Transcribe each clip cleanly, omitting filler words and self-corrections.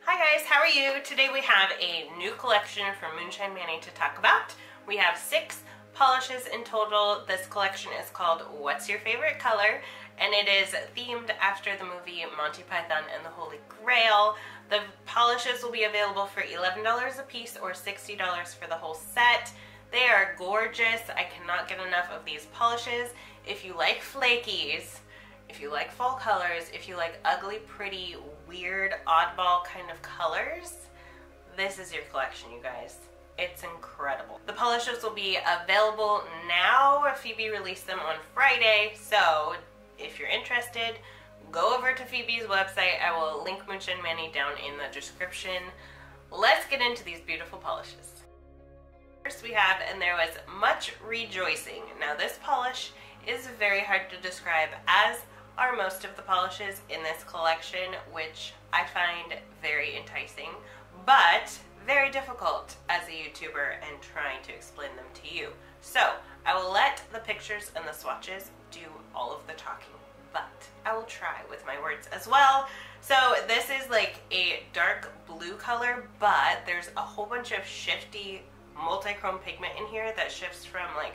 Hi guys, how are you? Today we have a new collection from Moonshine Manny to talk about. We have 6 polishes in total. This collection is called What's Your Favorite Color? And it is themed after the movie Monty Python and the Holy Grail. The polishes will be available for $11 a piece or $60 for the whole set. They are gorgeous. I cannot get enough of these polishes. If you like flakies, if you like fall colors, if you like ugly, pretty, weird, oddball kind of colors, this is your collection, you guys. It's incredible. The polishes will be available now. Phoebe released them on Friday, so if you're interested, go over to Phoebe's website. I will link Moonshine Manny down in the description. Let's get into these beautiful polishes. First we have, and there was much rejoicing. Now this polish is very hard to describe, as are most of the polishes in this collection, which I find very enticing, but very difficult as a YouTuber and trying to explain them to you. So I will let the pictures and the swatches do all of the talking, but I will try with my words as well. So this is like a dark blue color, but there's a whole bunch of shifty multi-chrome pigment in here that shifts from like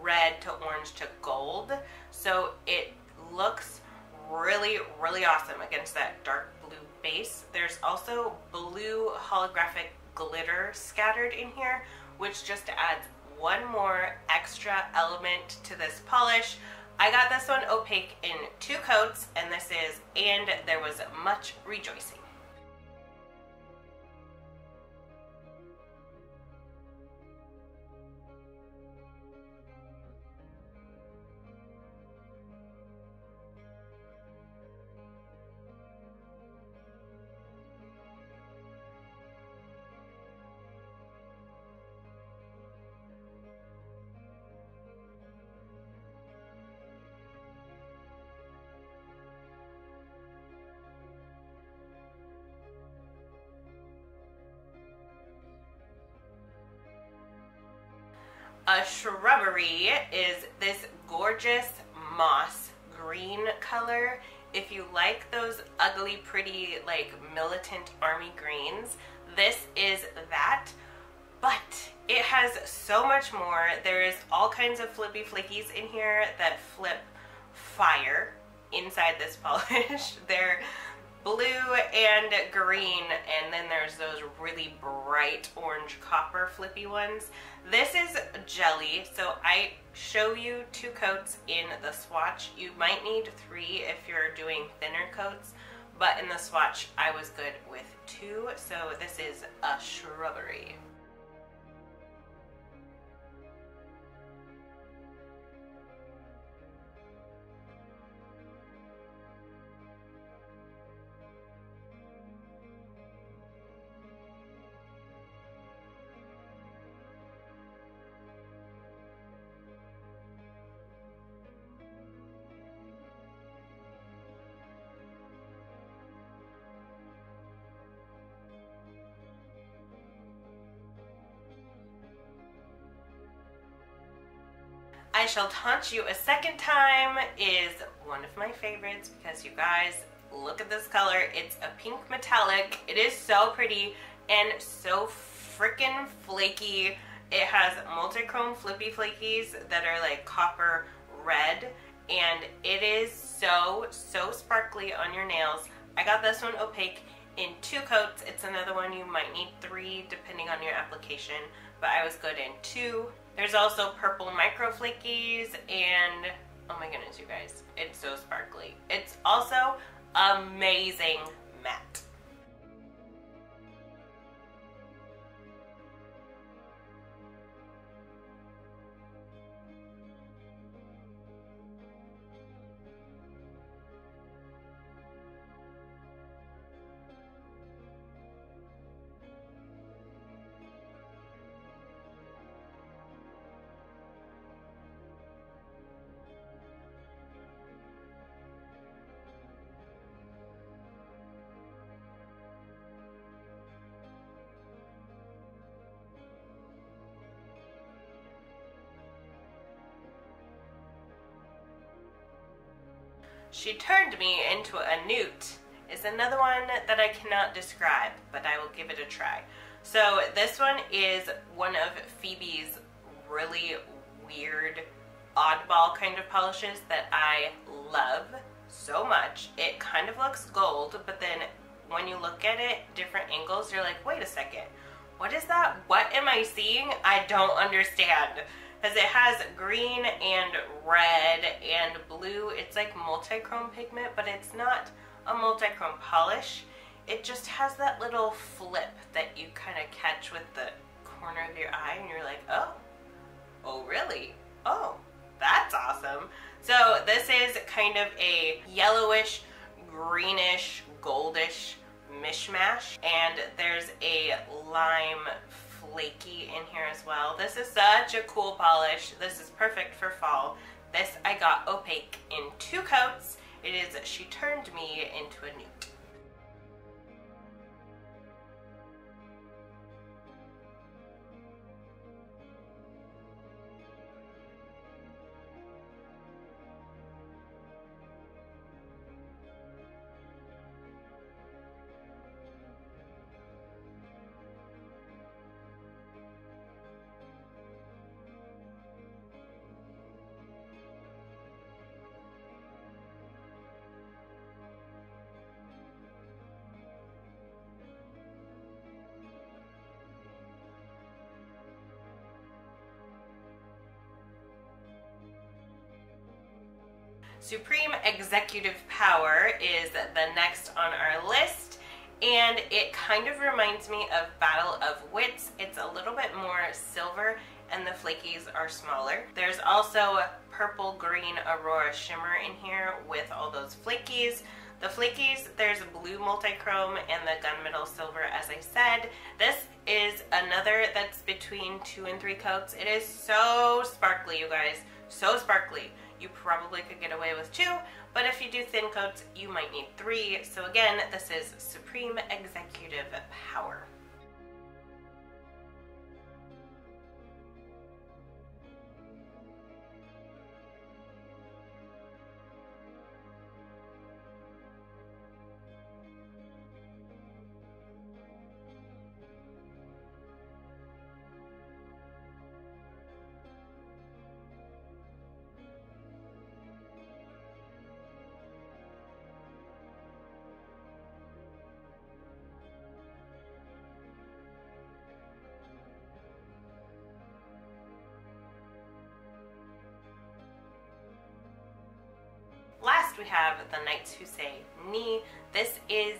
red to orange to gold. So it looks really, really awesome against that dark blue base. There's also blue holographic glitter scattered in here, which just adds one more extra element to this polish. I got this one opaque in 2 coats, and this is And There Was Much Rejoicing. A Shrubbery is this gorgeous moss green color. If you like those ugly, pretty, like militant army greens, this is that, but it has so much more. There is all kinds of flippy flakies in here that flip fire inside this polish. They're blue and green, and then there's those really bright orange copper flippy ones. This is jelly, so I show you 2 coats in the swatch. You might need 3 if you're doing thinner coats, but in the swatch I was good with 2, so this is a Shrubbery. I Shall Taunt You a Second Time is one of my favorites because, you guys, look at this color. It's a pink metallic. It is so pretty and so freaking flaky. It has multi-chrome flippy flakies that are like copper red, and it is so sparkly on your nails. I got this one opaque in 2 coats. It's another one you might need 3 depending on your application, but I was good in 2. There's also purple micro flakies, and oh my goodness, you guys, it's so sparkly. It's also amazing matte. She turned me into a Newt, is another one that I cannot describe, but I will give it a try. So this one is one of Phoebe's really weird, oddball kind of polishes that I love so much. It kind of looks gold, but then when you look at it, different angles, you're like, wait a second, what is that? What am I seeing? I don't understand. Because it has green and red and blue. It's like multi-chrome pigment, but it's not a multi-chrome polish. It just has that little flip that you kind of catch with the corner of your eye, and you're like, oh really? Oh, that's awesome. So this is kind of a yellowish, greenish, goldish mishmash, and there's a lime flaky in here as well. This is such a cool polish. This is perfect for fall. This I got opaque in 2 coats. It is She Turned Me Into a Newt. Supreme Executive Power is the next on our list, and it kind of reminds me of Battle of Wits. It's a little bit more silver and the flakies are smaller. There's also purple green Aurora shimmer in here with all those flakies. The flakies, there's blue multichrome and the gunmetal silver, as I said. This is another that's between 2 and 3 coats. It is so sparkly, you guys, so sparkly. You probably could get away with 2, but if you do thin coats, you might need 3. So again, this is Supreme Executive Power. Last we have The Knights Who Say Ni. This is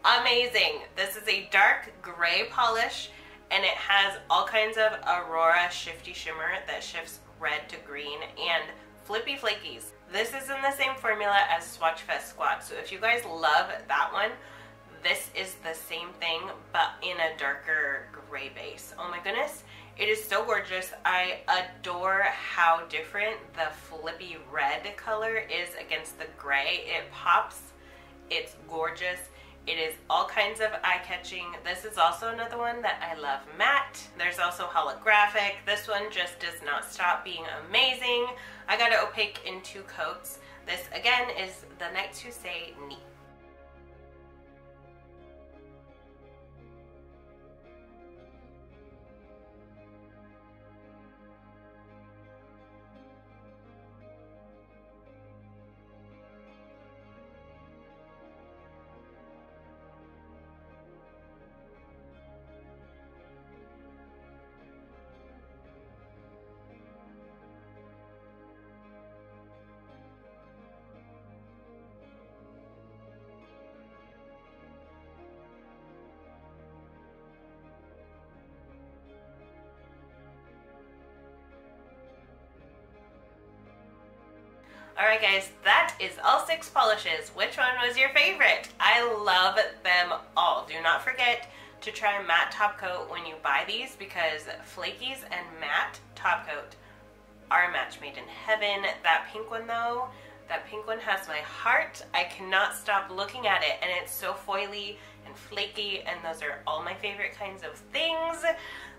amazing. This is a dark gray polish, and it has all kinds of Aurora shifty shimmer that shifts red to green and flippy flakies. This is in the same formula as Swatch Fest Squad, so if you guys love that one, this is the same thing but in a darker gray base. Oh my goodness, it is so gorgeous. I adore how different the flippy red color is against the gray. It pops, it's gorgeous. It is all kinds of eye-catching. This is also another one that I love matte. There's also holographic. This one just does not stop being amazing. I got it opaque in 2 coats. This again is The Knights Who Say Ni. Alright guys, that is all 6 polishes. Which one was your favorite? I love them all. Do not forget to try matte top coat when you buy these, because flakies and matte top coat are a match made in heaven. That pink one though, that pink one has my heart. I cannot stop looking at it, and it's so foily and flaky, and those are all my favorite kinds of things.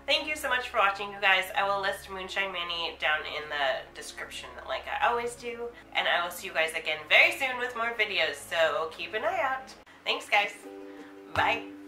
Thank you so much for watching, you guys. I will list Moonshine Manny down in the description like I always do, and I will see you guys again very soon with more videos, so keep an eye out. Thanks, guys. Bye.